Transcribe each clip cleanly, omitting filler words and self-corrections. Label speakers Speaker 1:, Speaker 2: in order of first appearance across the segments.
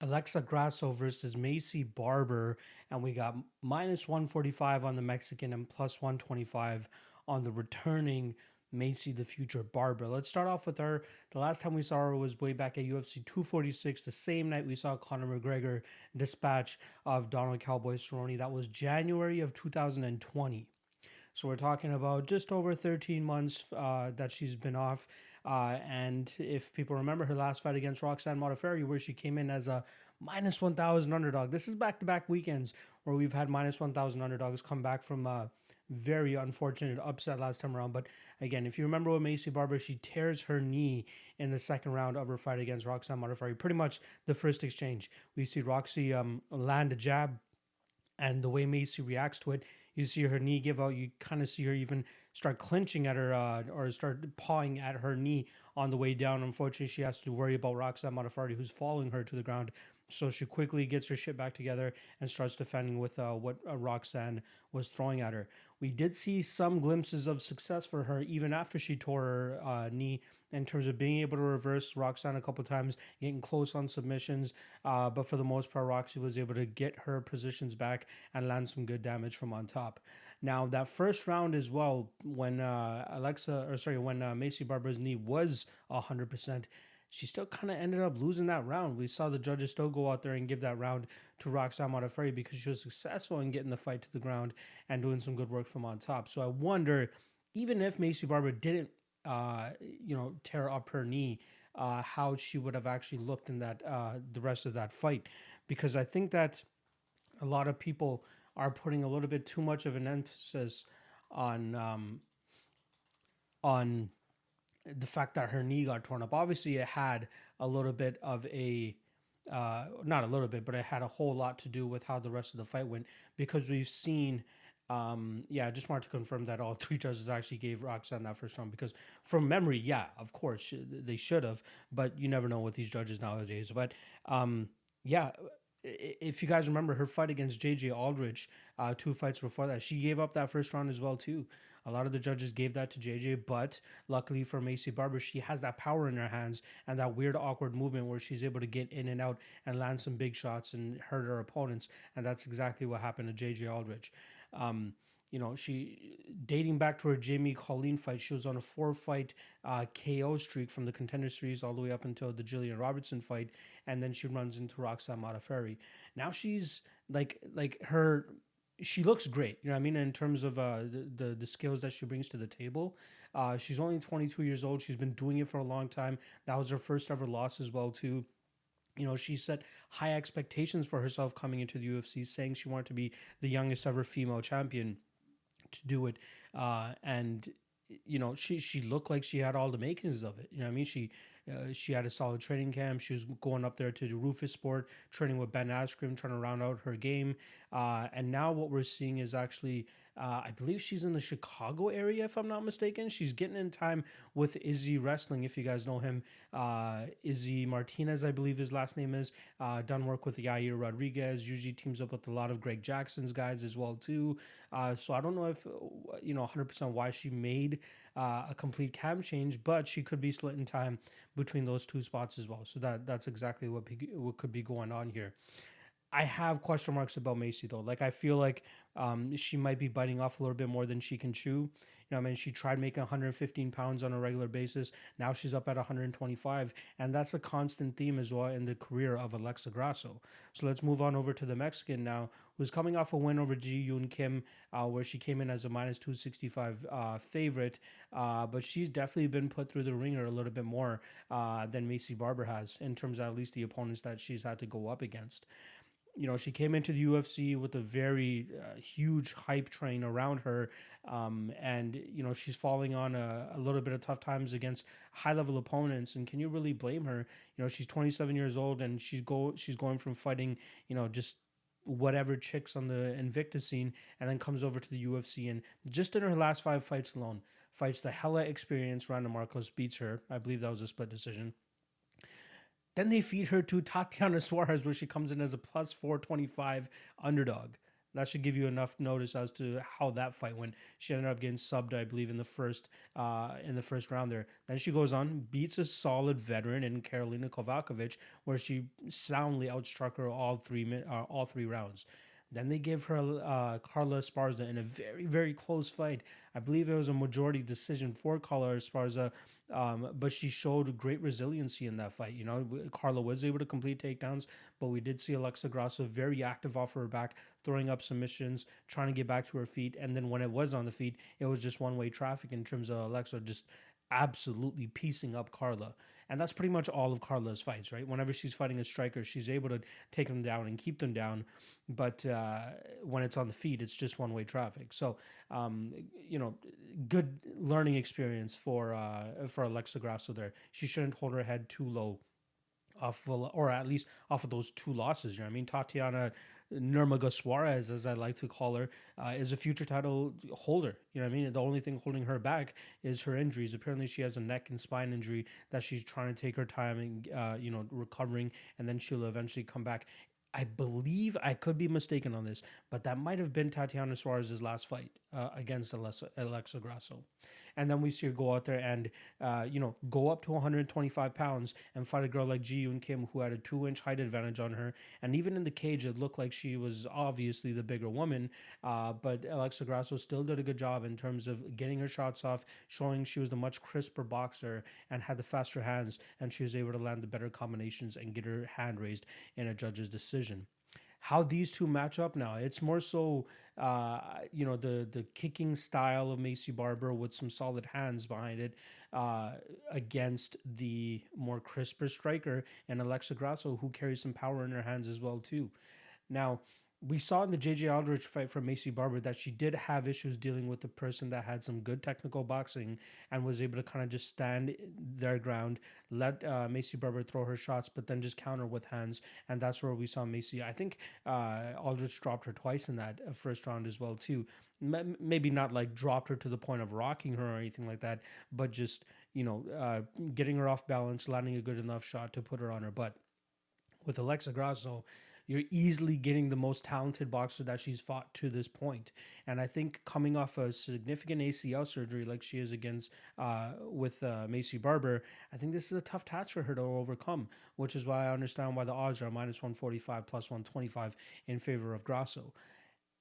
Speaker 1: Alexa Grasso versus Maycee Barber, and we got minus 145 on the Mexican and plus 125 on the returning Maycee the Future Barber. Let's start off with her. The last time we saw her was way back at UFC 246, the same night we saw Conor McGregor dispatch of Donald Cowboy Cerrone. That was January of 2020. So we're talking about just over 13 months that she's been off. And if people remember her last fight against Roxanne Modafferi, where she came in as a minus 1,000 underdog. This is back-to-back weekends where we've had minus 1,000 underdogs come back from a very unfortunate upset last time around. But again, if you remember with Maycee Barber, she tears her knee in the second round of her fight against Roxanne Modafferi. Pretty much the first exchange. We see Roxy land a jab, and the way Maycee reacts to it, you see her knee give out. You kind of see her even start clinching at her or start pawing at her knee on the way down. Unfortunately, she has to worry about Roxanne Modafferi, who's following her to the ground. So she quickly gets her shit back together and starts defending with what Roxanne was throwing at her. We did see some glimpses of success for her even after she tore her knee in terms of being able to reverse Roxanne a couple times, getting close on submissions. But for the most part, Roxy was able to get her positions back and land some good damage from on top. Now that first round as well, when when Maycee Barber's knee was 100%, she still kind of ended up losing that round. We saw the judges still go out there and give that round to Roxanne Modafferi because she was successful in getting the fight to the ground and doing some good work from on top. So I wonder, even if Maycee Barber didn't, tear up her knee, how she would have actually looked in that the rest of that fight, because I think that a lot of people are putting a little bit too much of an emphasis on on the fact that her knee got torn up. Obviously, it had a little bit of a not a little bit, but it had a whole lot to do with how the rest of the fight went, because we've seen. I just wanted to confirm that all three judges actually gave Roxanne that first round, because from memory, yeah, of course they should have, but you never know with these judges nowadays. But yeah, if you guys remember her fight against JJ Aldrich, two fights before that, she gave up that first round as well too. A lot of the judges gave that to JJ, but luckily for Maycee Barber, she has that power in her hands and that weird awkward movement where she's able to get in and out and land some big shots and hurt her opponents, and that's exactly what happened to JJ Aldrich. She, dating back to her Jamie Colleen fight, she was on a 4-fight KO streak from the Contender Series all the way up until the Jillian Robertson fight, and then she runs into Roxanne Modafferi. Now she's like her. She looks great, you know what I mean, in terms of the skills that she brings to the table. She's only 22 years old. She's been doing it for a long time. That was her first ever loss as well too. She set high expectations for herself coming into the UFC, saying she wanted to be the youngest ever female champion to do it. And she looked like she had all the makings of it. You know what I mean? She had a solid training camp. She was going up there to the Rufus Sport, training with Ben Askren, trying to round out her game. And now what we're seeing is actually, I believe she's in the Chicago area, if I'm not mistaken. She's getting in time with Izzy Wrestling, if you guys know him. Izzy Martinez, I believe his last name is. Done work with Yair Rodriguez. Usually teams up with a lot of Greg Jackson's guys as well too. So I don't know if 100% why she made a complete cam change, but she could be split in time between those two spots as well. So that's exactly what could be going on here. I have question marks about Maycee though. Like I feel like she might be biting off a little bit more than she can chew. I mean, she tried making 115 pounds on a regular basis. Now she's up at 125, and that's a constant theme as well in the career of Alexa Grasso. So let's move on over to the Mexican now, who's coming off a win over Ji Yoon Kim, where she came in as a minus 265 favorite. But she's definitely been put through the ringer a little bit more than Maycee Barber has, in terms of at least the opponents that she's had to go up against. She came into the UFC with a very huge hype train around her, and she's falling on a little bit of tough times against high level opponents. And can you really blame her? She's 27 years old, and she's going from fighting just whatever chicks on the Invictus scene, and then comes over to the UFC, and just in her last 5 fights alone, fights the hella experienced Randa Marcos, beats her. I believe that was a split decision. Then they feed her to Tatiana Suarez, where she comes in as a plus 425 underdog. That should give you enough notice as to how that fight went. She ended up getting subbed, I believe, in the first round there. Then she goes on, beats a solid veteran in Karolina Kovacevic, where she soundly outstruck her all three rounds. Then they give her Carla Esparza in a very, very close fight. I believe it was a majority decision for Carla Esparza, but she showed great resiliency in that fight. You know, Carla was able to complete takedowns, but we did see Alexa Grasso very active off her back, throwing up submissions, trying to get back to her feet. And then when it was on the feet, it was just one way traffic in terms of Alexa just absolutely piecing up Carla. And that's pretty much all of Carla's fights, right? Whenever she's fighting a striker, she's able to take them down and keep them down. But when it's on the feet, it's just one way traffic. So, you know, good learning experience for Alexa Grasso there. She shouldn't hold her head too low or at least off of those two losses. You know what I mean? Tatiana Nurmaga Suarez, as I like to call her, is a future title holder. You know what I mean? The only thing holding her back is her injuries. Apparently, she has a neck and spine injury that she's trying to take her time and, recovering, and then she'll eventually come back. I believe, I could be mistaken on this, but that might have been Tatiana Suarez's last fight against Alexa Grasso. And then we see her go out there and, go up to 125 pounds and fight a girl like Ji Yoon Kim, who had a 2-inch height advantage on her. And even in the cage, it looked like she was obviously the bigger woman. But Alexa Grasso still did a good job in terms of getting her shots off, showing she was the much crisper boxer and had the faster hands. And she was able to land the better combinations and get her hand raised in a judge's decision. How these two match up now, it's more so, the kicking style of Maycee Barber with some solid hands behind it against the more crisper striker and Alexa Grasso, who carries some power in her hands as well too. Now, we saw in the JJ Aldrich fight from Maycee Barber that she did have issues dealing with the person that had some good technical boxing and was able to kind of just stand their ground, let Maycee Barber throw her shots, but then just counter with hands. And that's where we saw Maycee. I think Aldrich dropped her twice in that first round as well too. Maybe not like dropped her to the point of rocking her or anything like that, but just, getting her off balance, landing a good enough shot to put her on her butt. With Alexa Grasso, you're easily getting the most talented boxer that she's fought to this point. And I think coming off a significant ACL surgery like she is against with Maycee Barber, I think this is a tough task for her to overcome, which is why I understand why the odds are minus 145 plus 125 in favor of Grasso.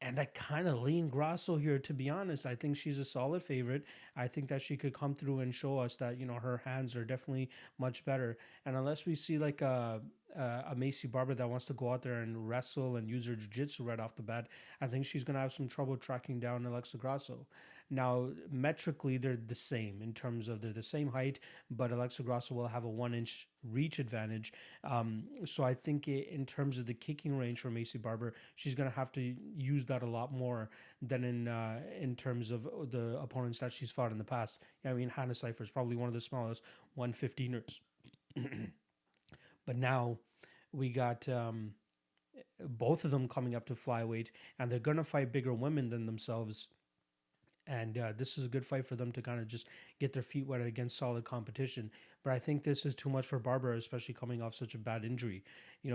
Speaker 1: And I kind of lean Grasso here, to be honest. I think she's a solid favorite. I think that she could come through and show us that, her hands are definitely much better. And unless we see like a Maycee Barber that wants to go out there and wrestle and use her jiu-jitsu right off the bat, I think she's going to have some trouble tracking down Alexa Grasso. Now, metrically, they're the same in terms of they're the same height, but Alexa Grasso will have a 1-inch reach advantage. So I think in terms of the kicking range for Maycee Barber, she's going to have to use that a lot more than in terms of the opponents that she's fought in the past. I mean, Hannah Cipher is probably one of the smallest 115ers. But now we got both of them coming up to flyweight, and they're going to fight bigger women than themselves. And this is a good fight for them to kind of just get their feet wet against solid competition. But I think this is too much for Barber, especially coming off such a bad injury.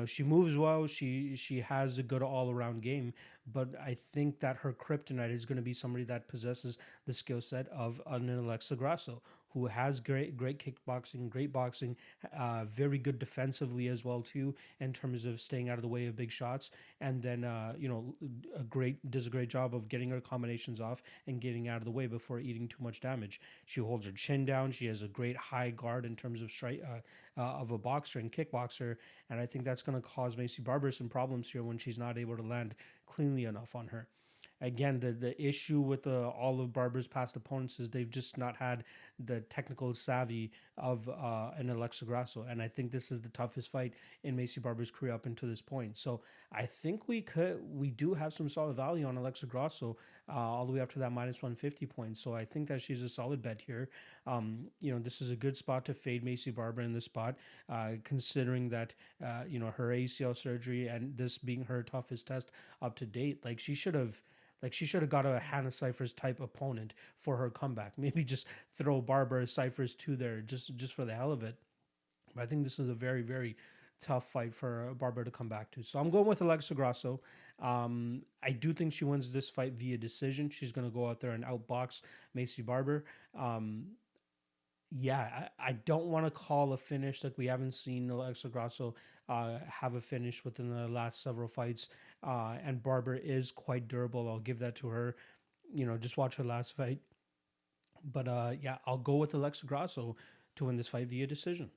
Speaker 1: She moves well. She has a good all-around game. But I think that her kryptonite is going to be somebody that possesses the skill set of an Alexa Grasso, who has great kickboxing, great boxing, very good defensively as well too, in terms of staying out of the way of big shots, and then does a great job of getting her combinations off and getting out of the way before eating too much damage. She holds her chin down. She has a great high guard in terms of strike of a boxer and kickboxer, and I think that's going to cause Maycee Barber some problems here when she's not able to land cleanly enough on her. Again, the issue with all of Barber's past opponents is they've just not had the technical savvy of an Alexa Grasso, and I think this is the toughest fight in Maycee Barber's career up until this point. So I think we do have some solid value on Alexa Grasso all the way up to that minus 150 points. So I think that she's a solid bet here. This is a good spot to fade Maycee Barber in this spot, considering that her ACL surgery and this being her toughest test up to date. She should have got a Hannah Cipher's type opponent for her comeback. Maybe just throw Barber Cipher's two there just for the hell of it. But I think this is a very, very tough fight for Barber to come back to. So I'm going with Alexa Grasso. I do think she wins this fight via decision. She's going to go out there and outbox Maycee Barber. Yeah, I don't want to call a finish. Like, we haven't seen Alexa Grasso have a finish within the last several fights. And Barber is quite durable. I'll give that to her. Just watch her last fight. But yeah, I'll go with Alexa Grasso to win this fight via decision.